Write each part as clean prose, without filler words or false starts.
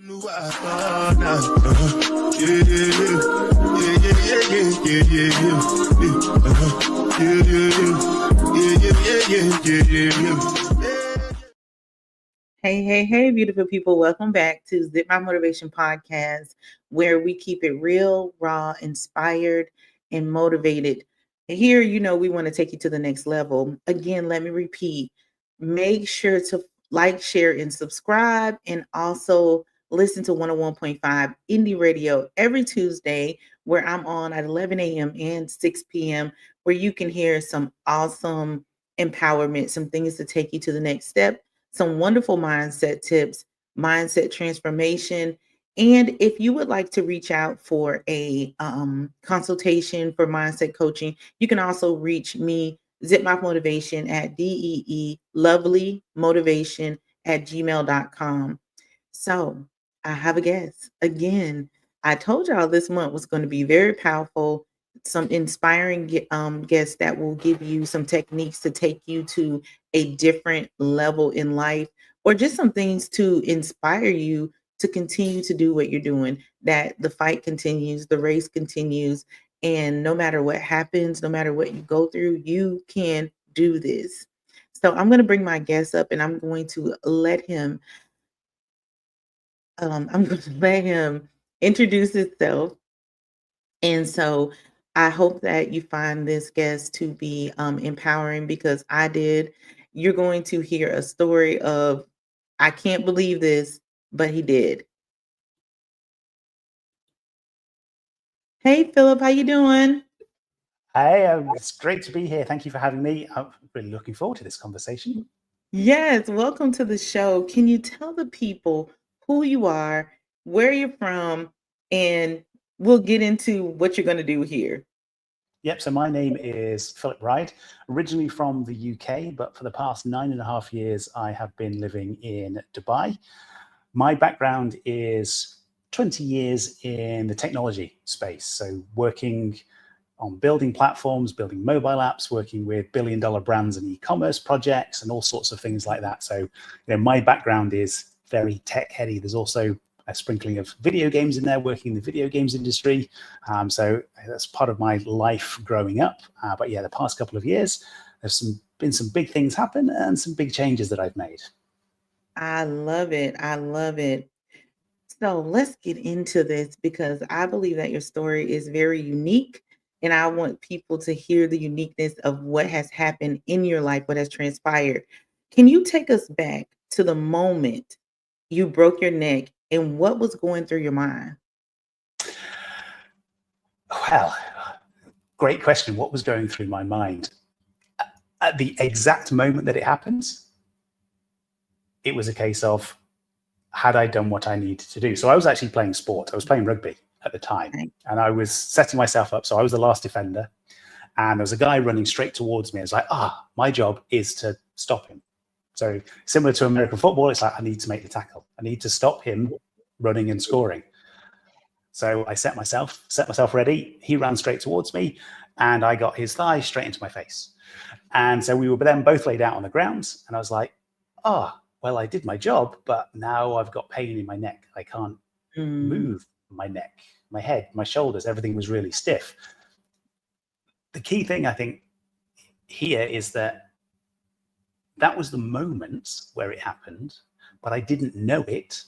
Hey, beautiful people. Welcome back to Zip My Motivation Podcast, where we keep it real, raw, inspired, and motivated. Here, we want to take you to the next level. Again, let me repeat, make sure to like, share, and subscribe, and also listen to 101.5 Indie Radio every Tuesday, where I'm on at 11 a.m. and 6 p.m., where you can hear some awesome empowerment, some things to take you to the next step, some wonderful mindset tips, mindset transformation. And if you would like to reach out for a consultation for mindset coaching, you can also reach me, Zip My Motivation, at deelovelymotivation@gmail.com. So I have a guest. Again, I told y'all this month was going to be very powerful, some inspiring guests that will give you some techniques to take you to a different level in life, or just some things to inspire you to continue to do what you're doing, that the fight continues, the race continues, and no matter what happens, no matter what you go through, you can do this. So I'm going to bring my guest up, and I'm going to let him introduce himself. And so I hope that you find this guest to be empowering, because I did. You're going to hear a story of, I can't believe this, but he did. Hey, Philip, how you doing? Hey, it's great to be here. Thank you for having me. I'm really looking forward to this conversation. Yes, welcome to the show. Can you tell the people who you are, where you're from, and we'll get into what you're going to do here. Yep, so my name is Philip Wride, originally from the UK, but for the past 9.5 years, I have been living in Dubai. My background is 20 years in the technology space, so working on building platforms, building mobile apps, working with billion-dollar brands and e-commerce projects and all sorts of things like that. So, my background is very tech-heavy. There's also a sprinkling of video games in there, working in the video games industry. So that's part of my life growing up. But yeah, the past couple of years, there's been some big things happen and some big changes that I've made. I love it. I love it. So let's get into this, because I believe that your story is very unique. And I want people to hear the uniqueness of what has happened in your life, what has transpired. Can you take us back to the moment you broke your neck and what was going through your mind? Well, great question. What was going through my mind? At the exact moment that it happened, it was a case of, had I done what I needed to do? So I was actually playing sport. I was playing rugby at the time, and I was setting myself up. So I was the last defender, and there was a guy running straight towards me. I was like, my job is to stop him. So similar to American football, it's like, I need to make the tackle. I need to stop him running and scoring. So I set myself ready. He ran straight towards me, and I got his thigh straight into my face. And so we were then both laid out on the ground, and I was like, well, I did my job, but now I've got pain in my neck. I can't move my neck, my head, my shoulders. Everything was really stiff. The key thing, I think, here is that was the moment where it happened, but I didn't know it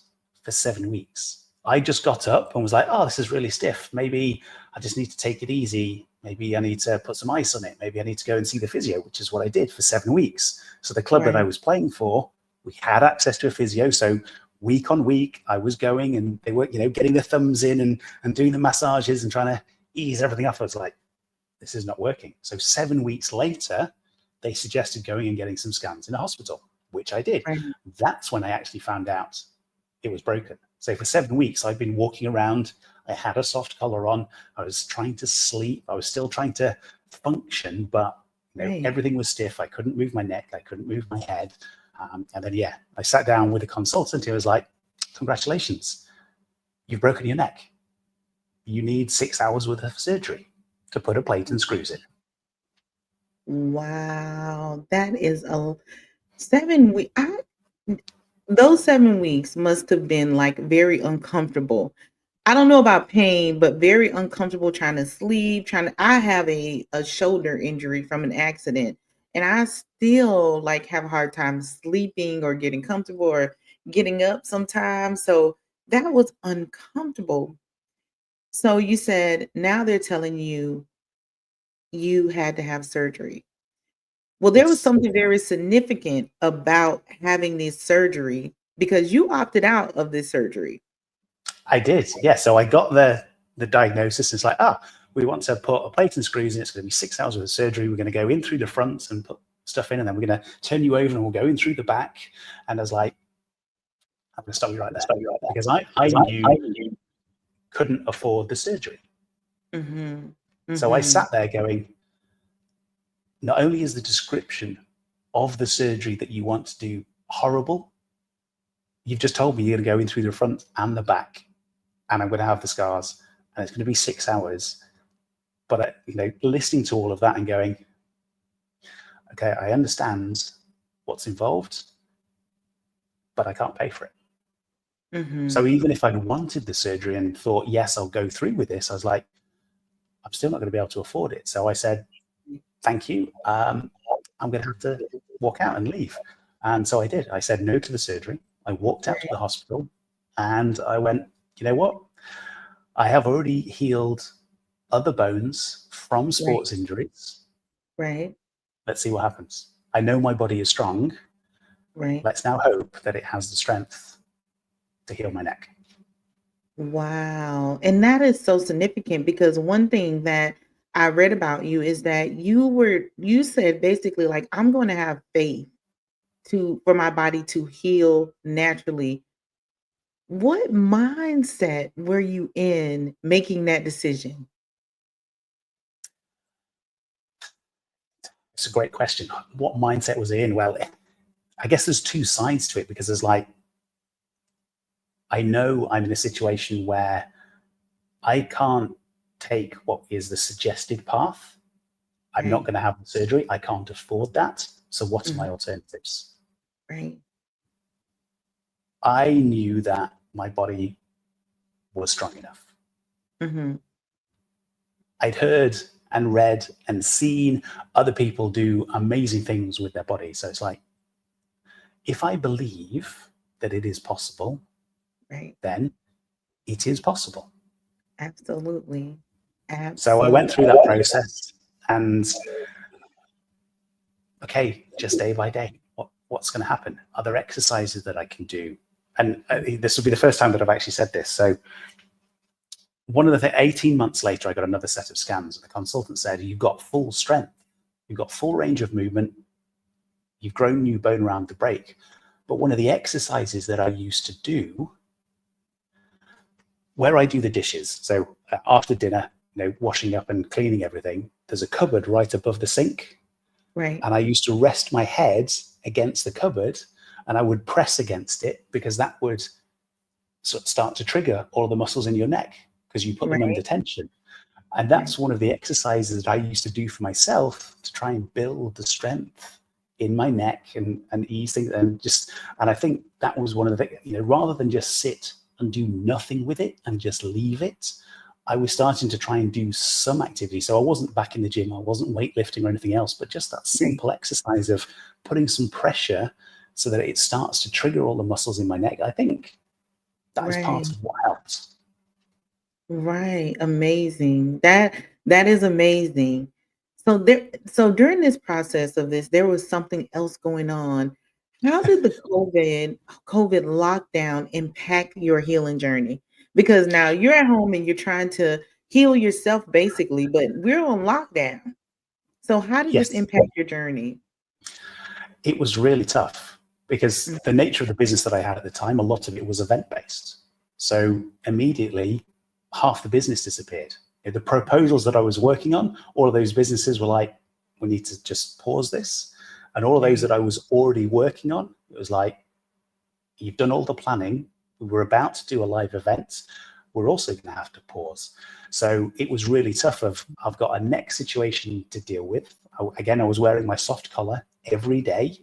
for 7 weeks. I just got up and was like, this is really stiff. Maybe I just need to take it easy. Maybe I need to put some ice on it. Maybe I need to go and see the physio, which is what I did for 7 weeks. So the club that I was playing for, we had access to a physio. So week on week, I was going, and they were, getting the thumbs in and doing the massages and trying to ease everything up. I was like, this is not working. So 7 weeks later, they suggested going and getting some scans in a hospital, which I did. Right. That's when I actually found out it was broken. So for 7 weeks, I've been walking around. I had a soft collar on. I was trying to sleep. I was still trying to function, but everything was stiff. I couldn't move my neck. I couldn't move my head. And then, I sat down with a consultant who was like, congratulations, you've broken your neck. You need 6 hours worth of surgery to put a plate and screws in. Wow, that is a 7 week. those 7 weeks must have been like very uncomfortable. I don't know about pain, but very uncomfortable trying to sleep, I have a shoulder injury from an accident, and I still like have a hard time sleeping or getting comfortable or getting up sometimes. So that was uncomfortable. So you said now they're telling you you had to have surgery. Well, there was Yes, something very significant about having this surgery because you opted out of this surgery. I did. Yeah. So I got the diagnosis. It's like, we want to put a plate and screws in. It's going to be 6 hours of surgery. We're going to go in through the front and put stuff in, and then we're going to turn you over and we'll go in through the back. And I was like, I'm going to stop you right there because I knew couldn't afford the surgery. Mhm. So I Mhm. sat there going, not only is the description of the surgery that you want to do horrible, you've just told me you're going to go in through the front and the back, and I'm going to have the scars, and it's going to be 6 hours. But listening to all of that and going, okay, I understand what's involved, but I can't pay for it. So Mhm. even if I'd wanted the surgery and thought, yes, I'll go through with this, I was like, I'm still not going to be able to afford it. So I said, thank you. I'm going to have to walk out and leave. And so I did. I said no to the surgery. I walked out to the hospital and I went, you know what? I have already healed other bones from Right. sports injuries. Right. Let's see what happens. I know my body is strong. Right. Let's now hope that it has the strength to heal my neck. Wow. And that is so significant because one thing that I read about you is that you said basically like I'm going to have faith to for my body to heal naturally. What mindset were you in making that decision? It's a great question. What mindset was I in? Well, I guess there's two sides to it because there's like, I know I'm in a situation where I can't take what is the suggested path. I'm not Right. going to have the surgery. I can't afford that. So, what are Mhm. my alternatives? Right. I knew that my body was strong enough. Mhm. I'd heard and read and seen other people do amazing things with their body. So, it's like, if I believe that it is possible, Right. then it is possible. Absolutely. So, I went Absolutely. through that process and okay, just day by day, what's going to happen? Are there exercises that I can do? And this will be the first time that I've actually said this. So one of the 18 months later, I got another set of scans. And the consultant said, you've got full strength. You've got full range of movement. You've grown new bone around the break. But one of the exercises that I used to do, where I do the dishes, so after dinner, washing up and cleaning everything, there's a cupboard right above the sink. Right. And I used to rest my head against the cupboard and I would press against it because that would sort of start to trigger all the muscles in your neck because you put them under Right. tension. And Right. that's one of the exercises that I used to do for myself to try and build the strength in my neck and ease things. And I think that was one of the, rather than just sit and do nothing with it and just leave it, I was starting to try and do some activity. So I wasn't back in the gym, I wasn't weightlifting or anything else, but just that Right. simple exercise of putting some pressure so that it starts to trigger all the muscles in my neck. I think that is Right. part of what helps. Right. Amazing. That is amazing. So during this process of this, there was something else going on. How did the COVID lockdown impact your healing journey? Because now you're at home and you're trying to heal yourself basically, but we're on lockdown. So how did this Yes, impact your journey? it was really tough Mm. because the nature of the business that I had at the time, a lot of it was event based. So immediately, half the business disappeared. The proposals that I was working on, all of those businesses were like, we need to just pause this. And all of those Right. that I was already working on, it was like, you've done all the planning. We're about to do a live event. We're also going to have to pause. So it was really tough. I've got a neck situation to deal with. Again, I was wearing my soft collar every day.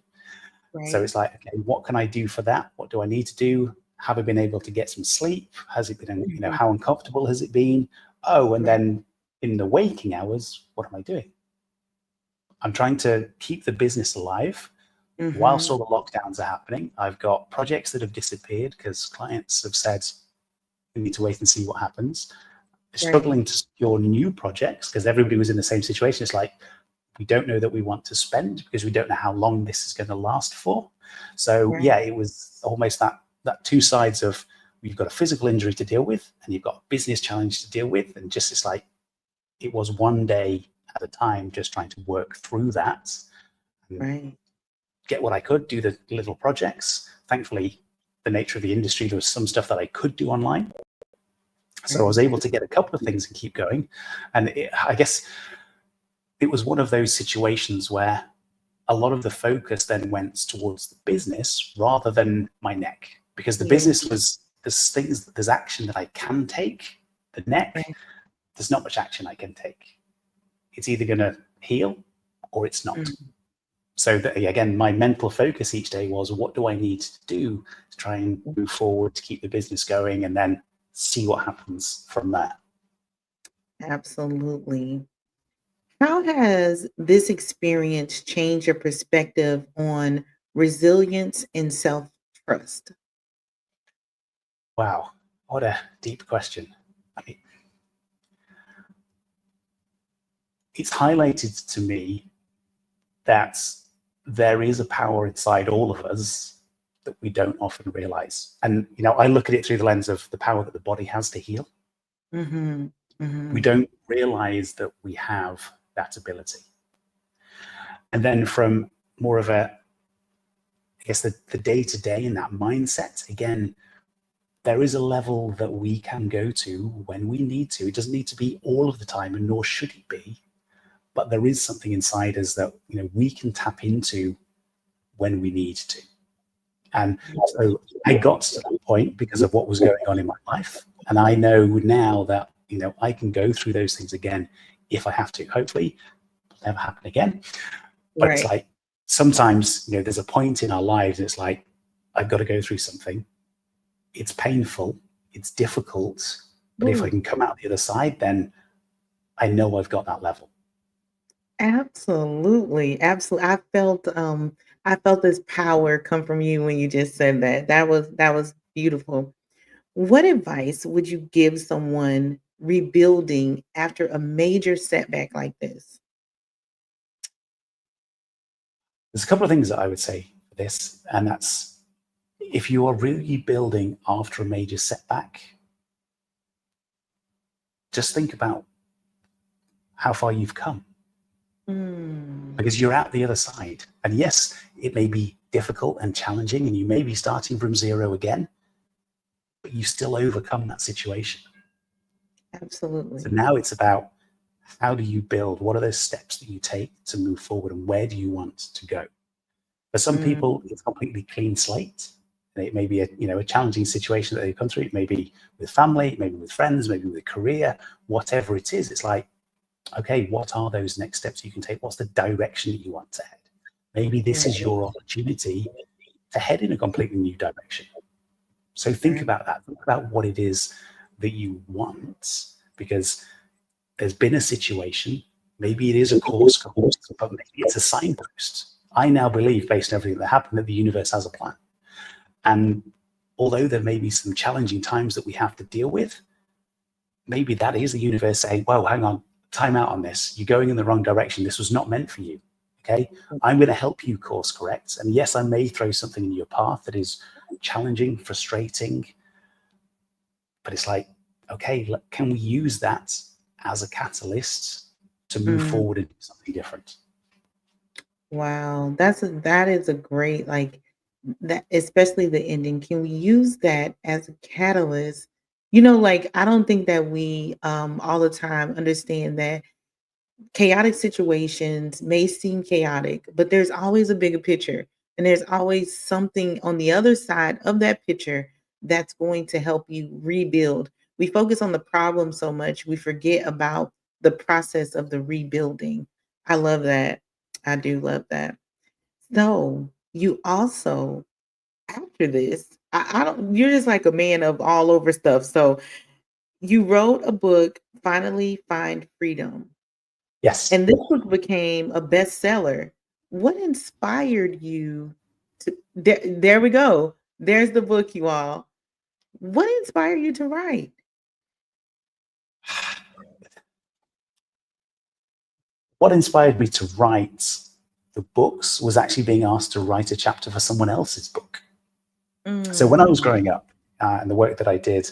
So Right. it's like, okay, what can I do for that? What do I need to do? Have I been able to get some sleep? Has it been, Mhm. how uncomfortable has it been? Oh, and Right. then in the waking hours, what am I doing? I'm trying to keep the business alive whilst Mhm. all the lockdowns are happening. I've got projects that have disappeared because clients have said we need to wait and see what happens. Right. Struggling to secure new projects because everybody was in the same situation. It's like, we don't know that we want to spend because we don't know how long this is going to last for. So Right. yeah, it was almost that two sides of, you've got a physical injury to deal with and you've got a business challenge to deal with, and just it's like, it was one day at a time, just trying to work through that and Right. get what I could, do the little projects. Thankfully, the nature of the industry, there was some stuff that I could do online. So I was Right. able to get a couple of things and keep going. And I guess it was one of those situations where a lot of the focus then went towards the business rather than my neck, because the Yeah. business was, there's action that I can take. The neck, Right. there's not much action I can take. It's either going to heal or it's not. Mhm. So that, again, my mental focus each day was, what do I need to do to try and move forward to keep the business going, and then see what happens from there. Absolutely. How has this experience changed your perspective on resilience and self-trust? Wow, what a deep question. I mean, it's highlighted to me that there is a power inside all of us that we don't often realize. And, I look at it through the lens of the power that the body has to heal. Mhm. We Mhm. don't realize that we have that ability. And then from more of a, I guess, the day-to-day and that mindset, again, there is a level that we can go to when we need to. It doesn't need to be all of the time, and nor should it be. But there is something inside us that we can tap into when we need to. And so I got to that point because of what was going on in my life. And I know now that, I can go through those things again if I have to. Hopefully, it'll never happen again. But it's Right. like, sometimes, there's a point in our lives, it's like, I've got to go through something. It's painful, it's difficult. But if I Ooh, can come out the other side, then I know I've got that level. absolutely. Absolutely. I felt this power come from you when you just said that. That was beautiful. What advice would you give someone rebuilding after a major setback like this? There's a couple of things that I would say for this, and that's, if you are really building after a major setback, just think about how far you've come, Mm, because you're at the other side. And yes, it may be difficult and challenging, and you may be starting from zero again, but you still overcome that situation. So absolutely. now it's about, how do you build? What are those steps that you take to move forward, and where do you want to go? For some Mm, people, it's completely clean slate. And it may be a challenging situation that they come through. It may be with family, maybe with friends, maybe with a career, whatever it is. It's like, okay, what are those next steps you can take? What's the direction that you want to head? Maybe this is right, your opportunity to head in a completely new direction. So think right. about that. Think about what it is that you want, because there's been a situation. Maybe it is a course correct, but maybe it's a signpost. I now believe, based on everything that happened, that the universe has a plan. And although there may be some challenging times that we have to deal with, maybe that is the universe saying, "Whoa, hang on, time out on this. You're going in the wrong direction. This was not meant for you." Okay, I'm going to help you course correct. And yes, I may throw something in your path that is challenging, frustrating, but it's like, okay, can we use that as a catalyst to move Mm, forward and do something different? wow, that is a great like that, especially the ending. Can we use that as a catalyst? Like I don't think that we all the time understand that chaotic situations may seem chaotic, but there's always a bigger picture. And there's always something on the other side of that picture that's going to help you rebuild. We focus on the problem so much, we forget about the process of the rebuilding. I love that. I do love that. So, you also, after this, I don't, you're just like a man of all over stuff. So you wrote a book, Finally Find Freedom, Yes. and this book became a bestseller. What inspired you to, there we go. There's the book, you all. What inspired you to write? What inspired me to write the books was actually being asked to write a chapter for someone else's book. So when I was Mm, growing up, and the work that I did,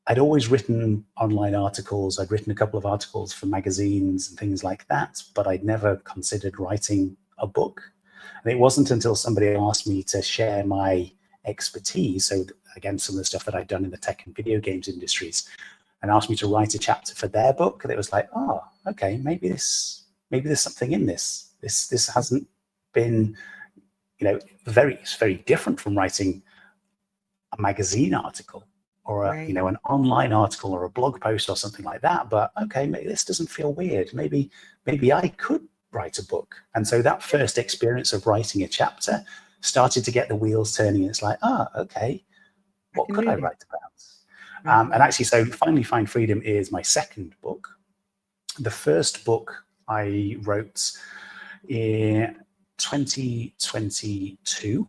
I'd always written online articles. I'd written a couple of articles for magazines and things like that, but I'd never considered writing a book. And it wasn't until somebody asked me to share my expertise, so again, some of the stuff that I'd done in the tech and video games industries, and asked me to write a chapter for their book, that it was like, oh, okay, maybe there's something in this. This hasn't been, it's very different from writing a magazine article or right. an online article or a blog post or something like that. But okay, maybe this doesn't feel weird. Maybe I could write a book. And so that first experience of writing a chapter started to get the wheels turning. It's like, okay, I what can could do I that. write about? And Mhm. actually, so Finally Find Freedom is my second book. The first book I wrote in 2022,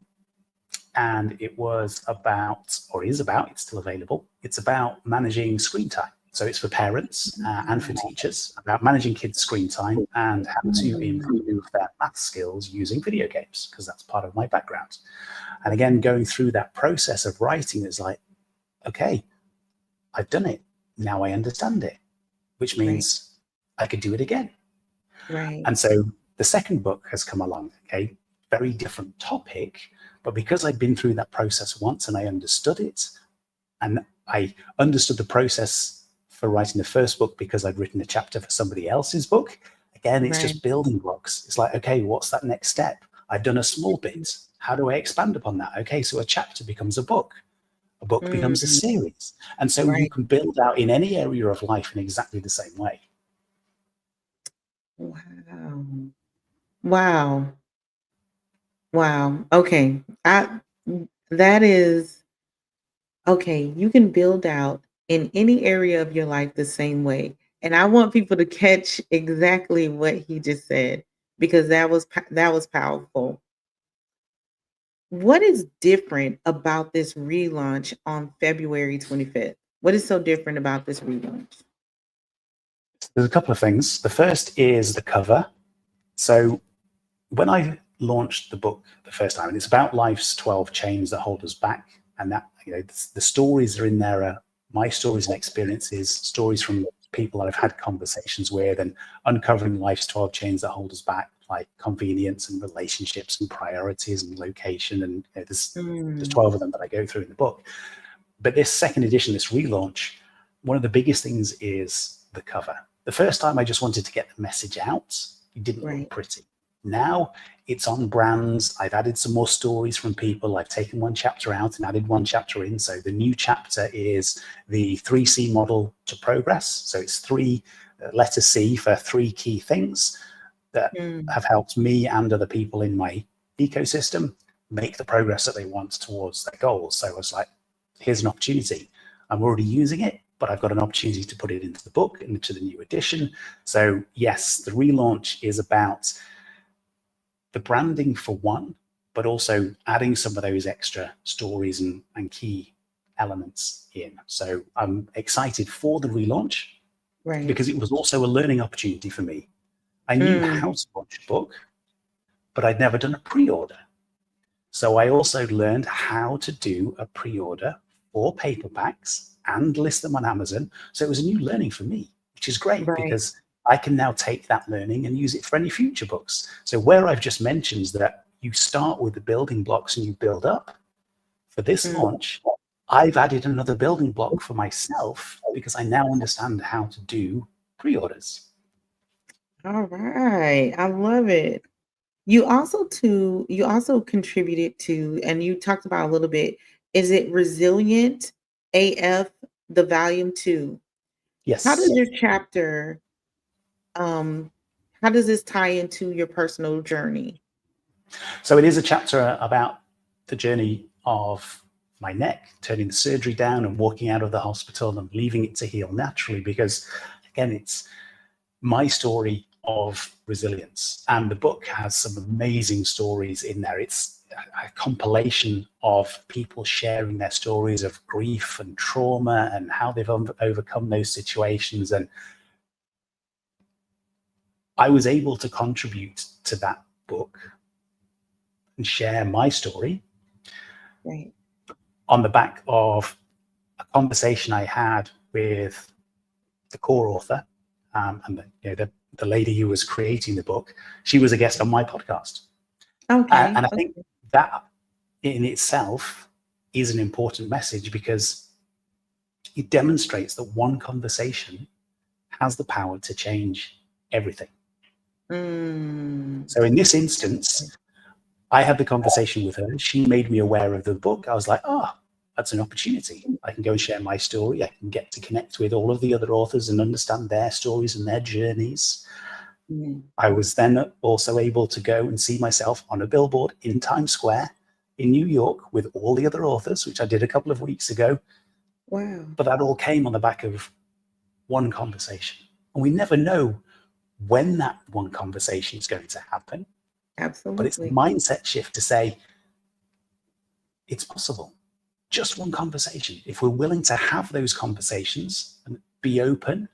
and it was about, or is about, it's still available, it's about managing screen time. So it's for parents and for teachers, about managing kids' screen time and how to Mm, improve their math skills using video games, because that's part of my background. And again, going through that process of writing is like, okay, I've done it. Now I understand it, which right, means I could do it again. right. And so the second book has come along, okay, very different topic, but because I'd been through that process once and I understood it, and I understood the process for writing the first book because I'd written a chapter for somebody else's book, again, it's Right. just building blocks. It's like, okay, what's that next step? I've done a small bit. How do I expand upon that? Okay, so a chapter becomes a book becomes a Mm, series. And so you right. can build out in any area of life in exactly the same way. Wow. Wow. Wow. Okay. That is okay. You can build out in any area of your life the same way. And I want people to catch exactly what he just said because that was powerful. What is different about this relaunch on February 25th? What is so different about this relaunch? There's a couple of things. The first is the cover. So when I launched the book the first time, and it's about life's 12 chains that hold us back, and that the stories are in there are my stories and experiences, stories from people that I've had conversations with, and uncovering life's 12 chains that hold us back, like convenience and relationships and priorities and location, and there's Mm, 12 of them that I go through in the book. But this second edition, this relaunch, one of the biggest things is the cover. The first time I just wanted to get the message out, it didn't look right. pretty. Now it's on brands. I've added some more stories from people. I've taken one chapter out and added one chapter in. So the new chapter is the 3C model to progress. So it's three letter C for three key things that Mm, have helped me and other people in my ecosystem make the progress that they want towards their goals. So I was like, here's an opportunity. I'm already using it, but I've got an opportunity to put it into the book, into the new edition. So yes, the relaunch is about the branding for one, but also adding some of those extra stories and key elements in. So I'm excited for the relaunch right. because it was also a learning opportunity for me. I knew Mm, how to launch a book, but I'd never done a pre-order. So I also learned how to do a pre-order for paperbacks and list them on Amazon. So it was a new learning for me, which is great right. because I can now take that learning and use it for any future books. So where I've just mentioned that you start with the building blocks and you build up, for this Mm. launch, I've added another building block for myself because I now understand how to do pre-orders. All right. I love it. You also contributed to, and you talked about a little bit, is it Resilient AF, the volume two? How does Yes. your chapter, um, how does this tie into your personal journey? So it is a chapter about the journey of my neck, turning the surgery down and walking out of the hospital and leaving it to heal naturally, because again, it's my story of resilience. And the book has some amazing stories in there. It's a compilation of people sharing their stories of grief and trauma and how they've overcome those situations. And I was able to contribute to that book and share my story Right. on the back of a conversation I had with the core author, and the lady who was creating the book. She was a guest on my podcast. Okay. And I think Okay. that in itself is an important message, because it demonstrates that one conversation has the power to change everything. Mm. So in this instance, I had the conversation with her. She made me aware of the book. I was like, oh, that's an opportunity. I can go and share my story. I can get to connect with all of the other authors and understand their stories and their journeys. Mm. I was then also able to go and see myself on a billboard in Times Square in New York with all the other authors, which I did a couple of weeks ago. Wow. But that all came on the back of one conversation. And we never know when that one conversation is going to happen. But it's a Absolutely. mindset shift to say, it's possible. Just one conversation. If we're willing to have those conversations and be open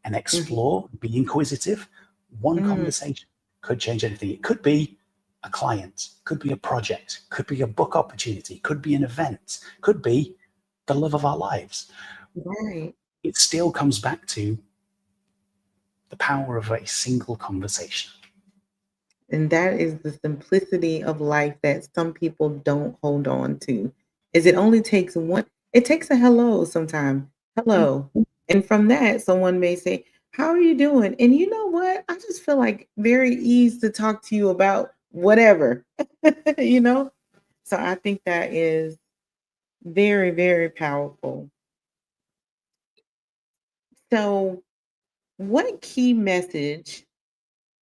and explore, be inquisitive, one Mm. conversation could change anything. It could be a client, could be a project, could be a book opportunity, could be an event, could be the love of our lives. Right. It still comes back to the power of a single conversation. And that is the simplicity of life that some people don't hold on to. Is it only takes one, it takes a hello sometime. Hello. And from that, someone may say, how are you doing? And you know what? I just feel like very easy to talk to you about whatever, you know? So I think that is very, very powerful. So what key message,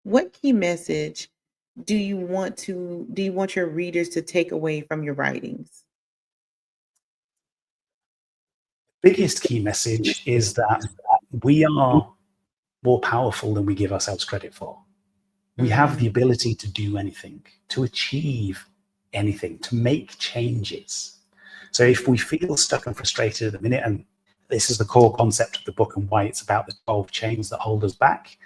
what key message do you want your readers to take away from your writings? Biggest key message is that we are more powerful than we give ourselves credit for. We have Mm, the ability to do anything, to achieve anything, to make changes. So if we feel stuck and frustrated at the minute, and this is the core concept of the book and why it's about the 12 chains that hold us back,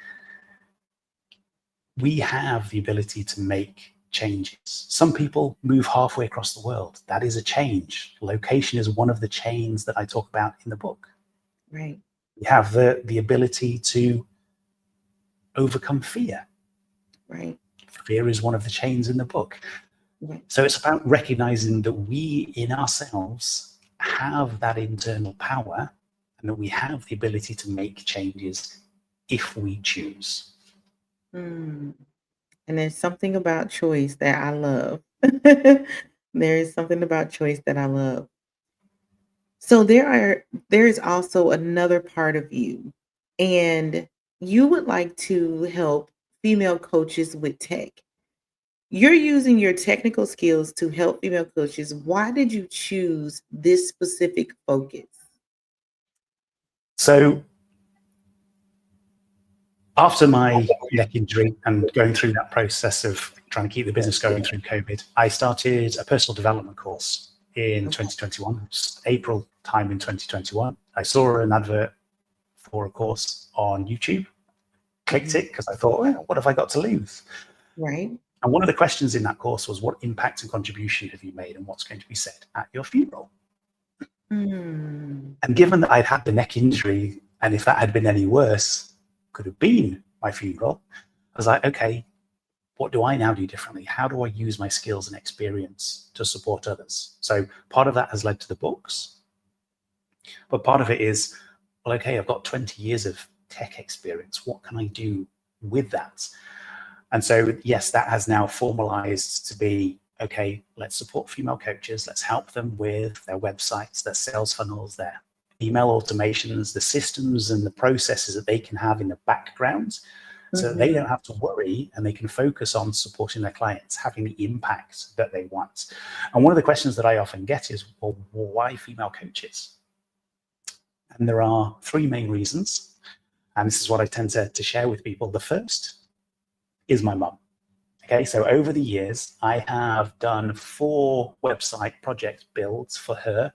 we have the ability to make changes. Some people move halfway across the world. That is a change. Location is one of the chains that I talk about in the book. right, We have the ability to overcome fear. right, Fear is one of the chains in the book. right. So it's about recognizing that we in ourselves have that internal power and that we have the ability to make changes if we choose. Mm. And there's something about choice that I love. There is something about choice that I love. So there is also another part of you, and you would like to help female coaches with tech. You're using your technical skills to help female coaches. Why did you choose this specific focus? So after my neck injury and going through that process of trying to keep the business going through COVID, I started a personal development course in Okay. 2021, April time in 2021. I saw an advert for a course on YouTube, clicked Mhm. it because I thought, well, what have I got to lose? Right. And one of the questions in that course was, what impact and contribution have you made and what's going to be said at your funeral? Mm. And given that I'd had the neck injury, and if that had been any worse, could have been my funeral, I was like, okay, what do I now do differently? How do I use my skills and experience to support others? So part of that has led to the books, but part of it is, well, okay, I've got 20 years of tech experience. What can I do with that? And so, yes, that has now formalized to be, okay, let's support female coaches. Let's help them with their websites, their sales funnels, their email automations, the systems and the processes that they can have in the background so that they don't have to worry and they can focus on supporting their clients, having the impact that they want. And one of the questions that I often get is, well, why female coaches? And there are three main reasons. And this is what I tend to share with people. The first is my mum. Okay, so over the years, I have done 4 website project builds for her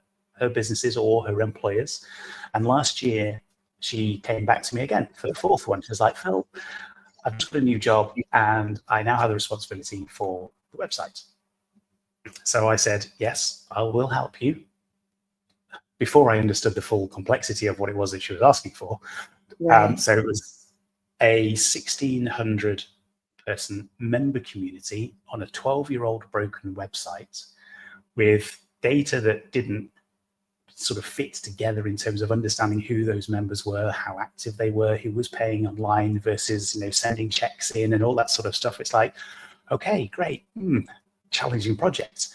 businesses or her employers. And last year, she came back to me again for the 4th one. She was like, Phil, I've just got a new job and I now have the responsibility for the website. So I said, yes, I will help you. Before I understood the full complexity of what it was that she was asking for. Right. So it was a 1,600 person member community on a 12-year-old broken website with data that didn't sort of fit together in terms of understanding who those members were, how active they were, who was paying online versus, you know, sending checks in and all that sort of stuff. It's like, okay, great, challenging project.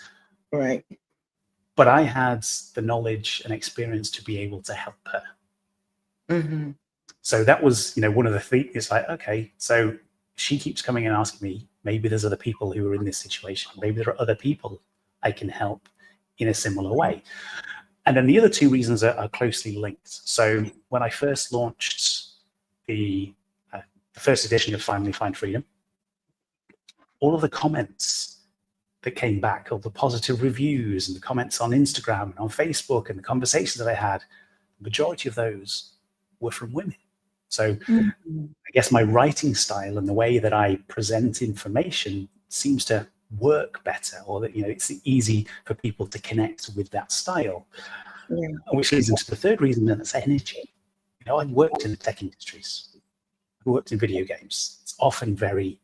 Right. But I had the knowledge and experience to be able to help her. Mm-hmm. So that was, you know, one of the things. It's like, okay, so she keeps coming and asking me, maybe there's other people who are in this situation. Maybe there are other people I can help in a similar way. And then the other 2 reasons are closely linked. So when I first launched the first edition of Finally Find Freedom, all of the comments that came back, all the positive reviews and the comments on Instagram and on Facebook and the conversations that I had, the majority of those were from women. So I guess my writing style and the way that I present information seems to work better, or that, you know, it's easy for people to connect with that style. Yeah. Which leads into the third reason, and that's energy. You know, I've worked in the tech industries. I've worked in video games. It's often very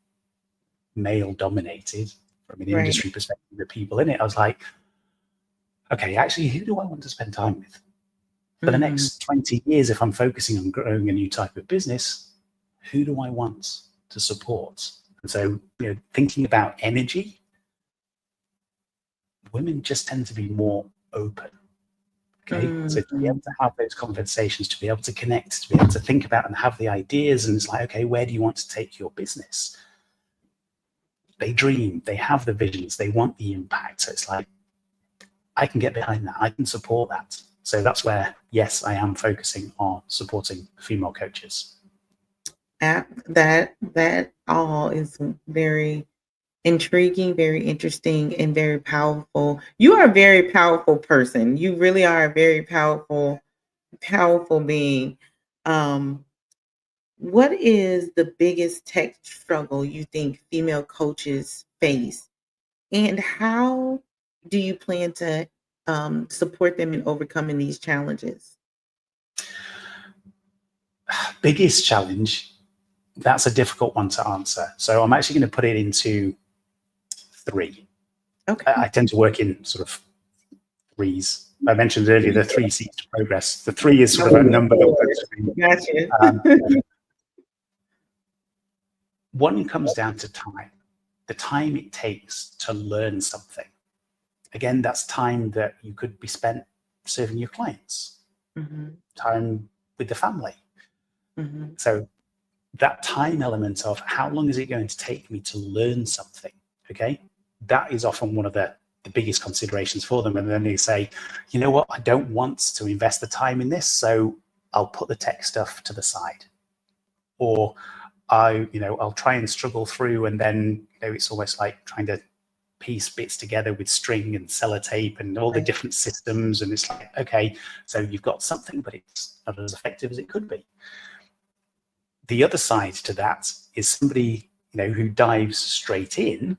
male dominated from an industry perspective, the people in it. I was like, okay, actually, who do I want to spend time with? For the next 20 years, if I'm focusing on growing a new type of business, who do I want to support? And so, you know, thinking about energy, women just tend to be more open. Okay, so to be able to have those conversations, to be able to connect, to be able to think about and have the ideas, and it's like, okay, where do you want to take your business? They dream, they have the visions, they want the impact. So it's like, I can get behind that, I can support that. So that's where, yes, I am focusing on supporting female coaches. That all is very intriguing, very interesting, and very powerful. You are a very powerful person. You really are a very powerful being. What is the biggest tech struggle you think female coaches face, and how do you plan to support them in overcoming these challenges? Biggest challenge, that's a difficult one to answer. So I'm actually going to put it into 3. Okay. I tend to work in sort of 3s. I mentioned earlier the 3 C's to progress. The 3 is sort of a number that Gotcha. one comes down to time, the time it takes to learn something. Again, that's time that you could be spent serving your clients, time with the family. So that time element of how long is it going to take me to learn something, okay? That is often one of the biggest considerations for them. And then they say, you know what, I don't want to invest the time in this, so I'll put the tech stuff to the side. Or I'll try and struggle through, and then, you know, it's almost like trying to piece bits together with string and sellotape and all the different systems. And it's like, okay, so you've got something, but it's not as effective as it could be. The other side to that is somebody, you know, who dives straight in,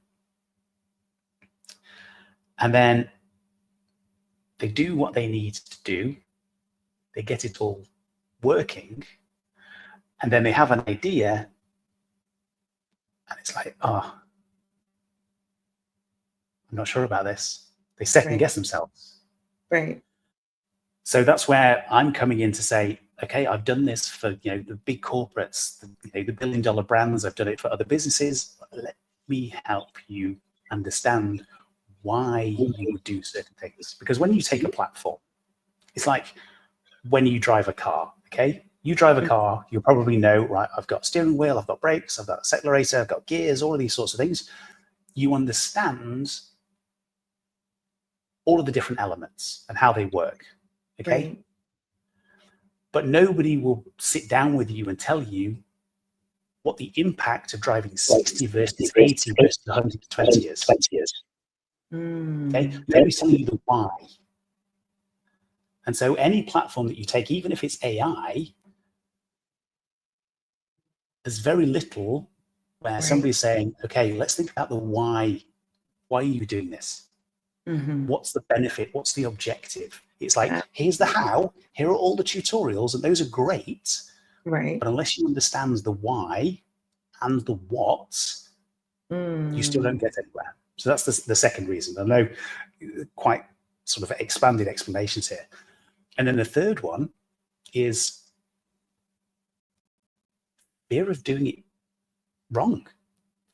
and then they do what they need to do, they get it all working, and then they have an idea, and it's like, oh, I'm not sure about this. They second guess themselves. Right. So that's where I'm coming in to say, okay, I've done this for, you know, the big corporates, the billion-dollar brands. I've done it for other businesses. Let me help you understand why you would do certain things. Because when you take a platform, it's like when you drive a car, okay? You drive a car, you probably know, right, I've got steering wheel, I've got brakes, I've got accelerator, I've got gears, all of these sorts of things. You understand all of the different elements and how they work, okay? Right. But nobody will sit down with you and tell you what the impact of driving 60 versus 80 versus 120 is. Okay? Mm. Nobody's telling you the why. And so any platform that you take, even if it's AI, there's very little where Right. somebody's saying, okay, let's think about the why. Why are you doing this? Mm-hmm. What's the benefit? What's the objective? It's like, here's the how, here are all the tutorials, and those are great. Right. But unless you understand the why and the what, you still don't get anywhere. So that's the second reason. I know quite sort of expanded explanations here. And then the third one is fear of doing it wrong,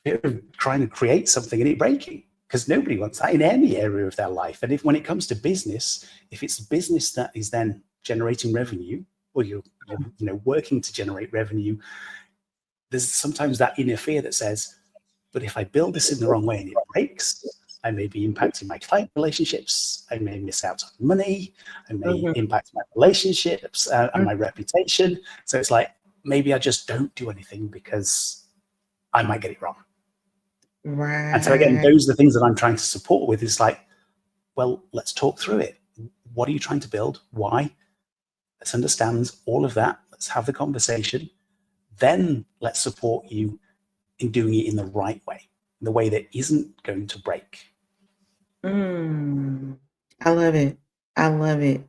fear of trying to create something and it breaking, because nobody wants that in any area of their life. And if when it comes to business, if it's a business that is then generating revenue, or you're working to generate revenue, there's sometimes that inner fear that says, but if I build this in the wrong way and it breaks, I may be impacting my client relationships, I may miss out on money, I may impact my relationships and my reputation. So it's like, maybe I just don't do anything because I might get it wrong. Right. And so again, those are the things that I'm trying to support with. Is like, well, let's talk through it. What are you trying to build? Why? Let's understand all of that. Let's have the conversation. Then let's support you in doing it in the right way, in the way that isn't going to break. I love it. I love it.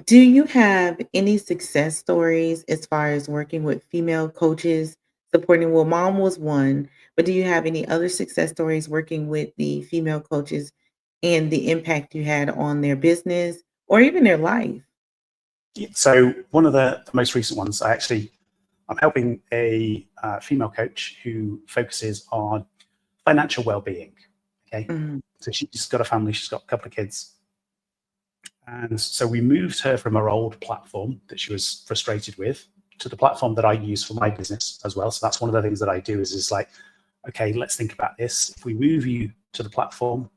Do you have any success stories as far as working with female coaches, supporting? Well, mom was one, but do you have any other success stories working with the female coaches and the impact you had on their business or even their life? So one of the most recent ones, I'm helping a female coach who focuses on financial well-being. Okay, so she's got a family, she's got a couple of kids, and so we moved her from her old platform that she was frustrated with to the platform that I use for my business as well. So that's one of the things that I do is like, okay, let's think about this. If we move you to the platform,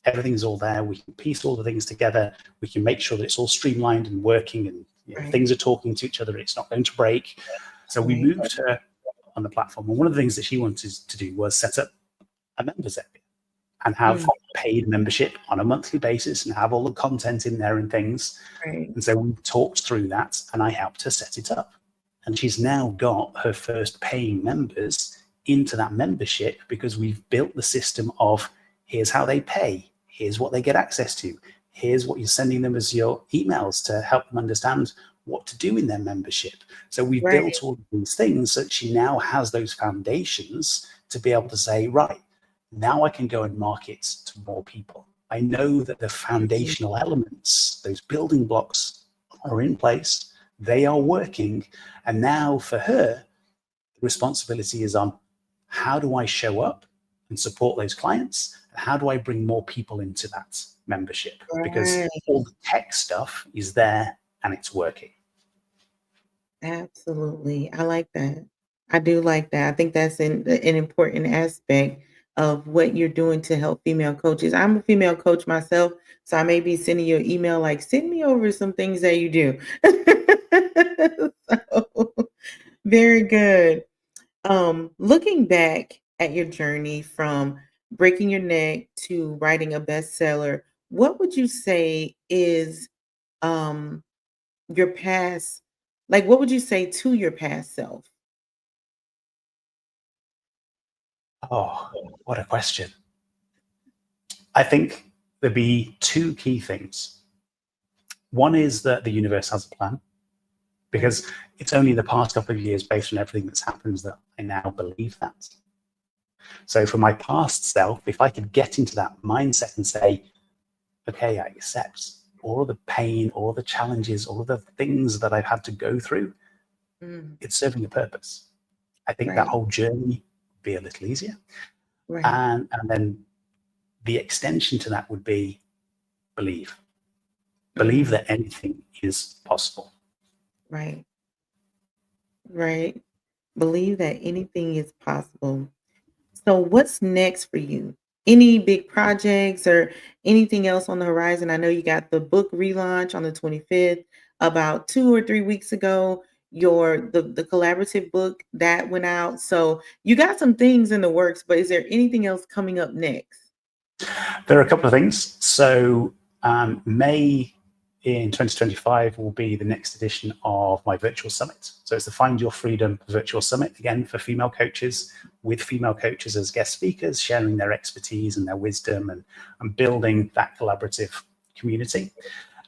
everything's all there. We can piece all the things together. We can make sure that it's all streamlined and working, and things are talking to each other. It's not going to break. So we moved her on the platform. And one of the things that she wanted to do was set up a members area and have paid membership on a monthly basis and have all the content in there and things. And so we talked through that and I helped her set it up. And she's now got her first paying members into that membership because we've built the system of here's how they pay, here's what they get access to, here's what you're sending them as your emails to help them understand what to do in their membership. So we've built all of these things so that she now has those foundations to be able to say, right, now I can go and market to more people. I know that the foundational elements, those building blocks are in place, they are working. And now for her, the responsibility is on how do I show up and support those clients? And how do I bring more people into that membership? Because all the tech stuff is there and it's working. Absolutely. I like that. I do like that. I think that's an important aspect of what you're doing to help female coaches. I'm a female coach myself, so I may be sending you an email like, send me over some things that you do. So, very good. Looking back at your journey from breaking your neck to writing a bestseller, what would you say is um your past, like, what would you say to your past self? Oh, what a question. I think there'd be two key things. One is that the universe has a plan, because it's only the past couple of years, based on everything that's happened, that I now believe that. So for my past self, if I could get into that mindset and say, okay, I accept all of the pain, all the challenges, all of the things that I've had to go through, it's serving a purpose. I think that whole journey would be a little easier. And then the extension to that would be believe. Believe that anything is possible. Right. Right. Believe that anything is possible. So what's next for you? Any big projects or anything else on the horizon? I know you got the book relaunch on the 25th. About 2 or 3 weeks ago, the collaborative book that went out. So you got some things in the works, but is there anything else coming up next? There are a couple of things. So May in 2025 will be the next edition of my virtual summit. So it's the Find Your Freedom virtual summit, again, for female coaches, with female coaches as guest speakers, sharing their expertise and their wisdom and building that collaborative community.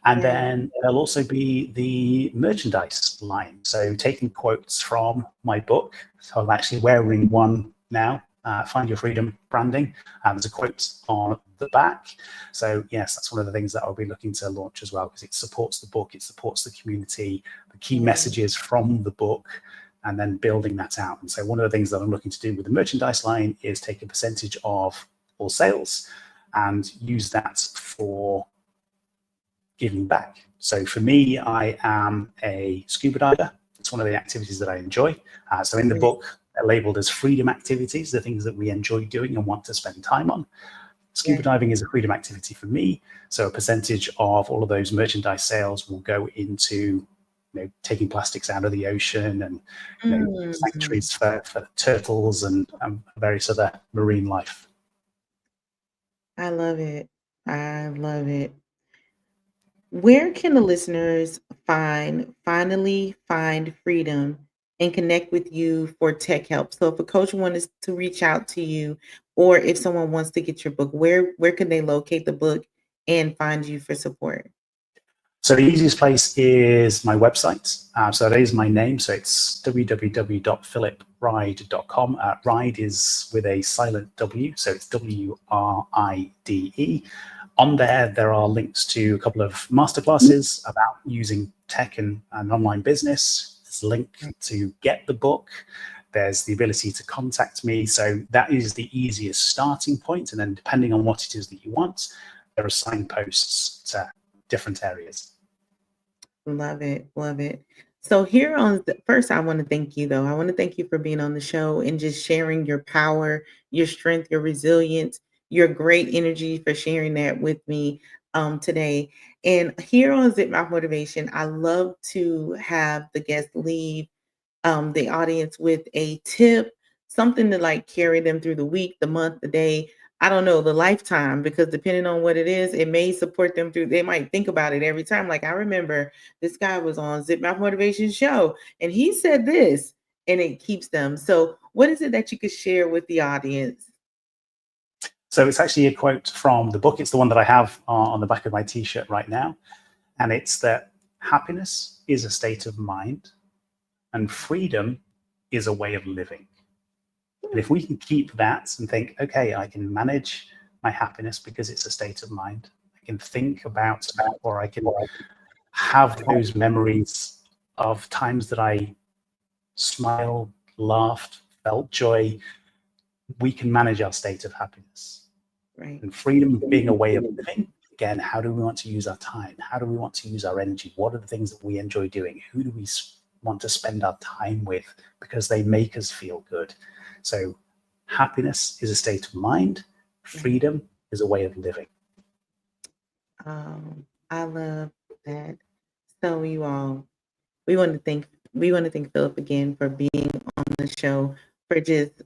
And Yeah. then there'll also be the merchandise line. So taking quotes from my book. So I'm actually wearing one now, Find Your Freedom branding. There's a quote on the back. So yes, that's one of the things that I'll be looking to launch as well, because it supports the book, it supports the community, the key messages from the book, and then building that out. And so one of the things that I'm looking to do with the merchandise line is take a percentage of all sales and use that for giving back. So for me, I am a scuba diver. It's one of the activities that I enjoy. So in the book, they're labeled as freedom activities, the things that we enjoy doing and want to spend time on. Scuba diving is a freedom activity for me. So a percentage of all of those merchandise sales will go into taking plastics out of the ocean and sanctuaries for turtles and various other marine life. I love it. I love it. Where can the listeners finally find freedom and connect with you for tech help? So if a coach wants to reach out to you or if someone wants to get your book, where can they locate the book and find you for support? So the easiest place is my website. So that is my name. So it's www.philipride.com. Ride is with a silent W, so it's WRIDE. On there are links to a couple of masterclasses about using tech and online business. There's a link to get the book. There's the ability to contact me. So that is the easiest starting point. And then depending on what it is that you want, there are signposts to different areas. Love it. Love it. So here on first, I want to thank you though. I want to thank you for being on the show and just sharing your power, your strength, your resilience, your great energy for sharing that with me today. And here on Zip Mouth Motivation, I love to have the guests leave the audience with a tip, something to like carry them through the week, the month, the day. I don't know, the lifetime, because depending on what it is, it may support them through. They might think about it every time. Like I remember this guy was on Zip Mouth Motivation show and he said this and it keeps them. So what is it that you could share with the audience? So it's actually a quote from the book. It's the one that I have on the back of my t-shirt right now. And it's that happiness is a state of mind and freedom is a way of living. And if we can keep that and think, okay, I can manage my happiness because it's a state of mind. I can think about, or I can have those memories of times that I smiled, laughed, felt joy. We can manage our state of happiness. Right. And freedom being a way of living. Again, how do we want to use our time? How do we want to use our energy? What are the things that we enjoy doing? Who do we want to spend our time with because they make us feel good? So happiness is a state of mind. Freedom is a way of living. I love that. So you all, we want to thank Philip again for being on the show, for just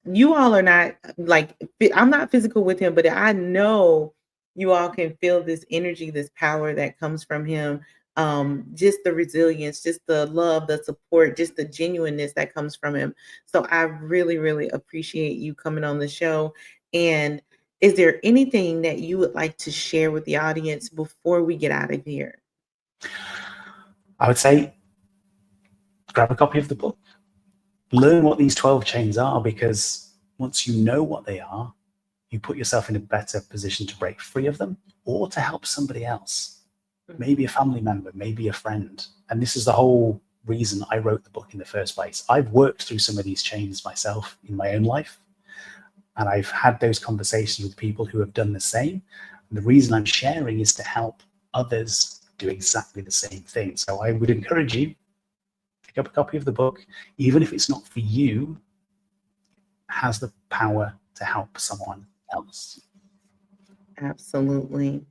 you all are not like I'm not physical with him, but I know you all can feel this energy, this power that comes from him. Just the resilience, just the love, the support, just the genuineness that comes from him. So I really, really appreciate you coming on the show. And is there anything that you would like to share with the audience before we get out of here? I would say grab a copy of the book. Learn what these 12 chains are, because once you know what they are, you put yourself in a better position to break free of them or to help somebody else, maybe a family member, maybe a friend. And this is the whole reason I wrote the book in the first place. I've worked through some of these chains myself in my own life, and I've had those conversations with people who have done the same. And the reason I'm sharing is to help others do exactly the same thing. So I would encourage you, pick up a copy of the book, even if it's not for you, has the power to help someone else. Absolutely.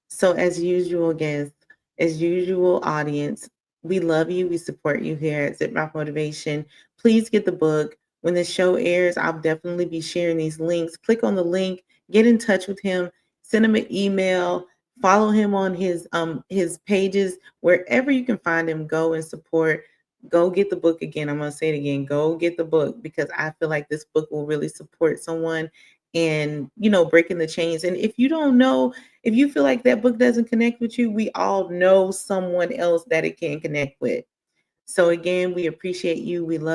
So, as usual, guests, as usual, audience, we love you. We support you here at Zip Mouth Motivation. Please get the book. When the show airs, I'll definitely be sharing these links. Click on the link, get in touch with him, send him an email, follow him on his pages, wherever you can find him. Go and support. Go get the book again. I'm gonna say it again. Go get the book because I feel like this book will really support someone and breaking the chains. And if you don't know, if you feel like that book doesn't connect with you, we all know someone else that it can connect with. So again, we appreciate you, we love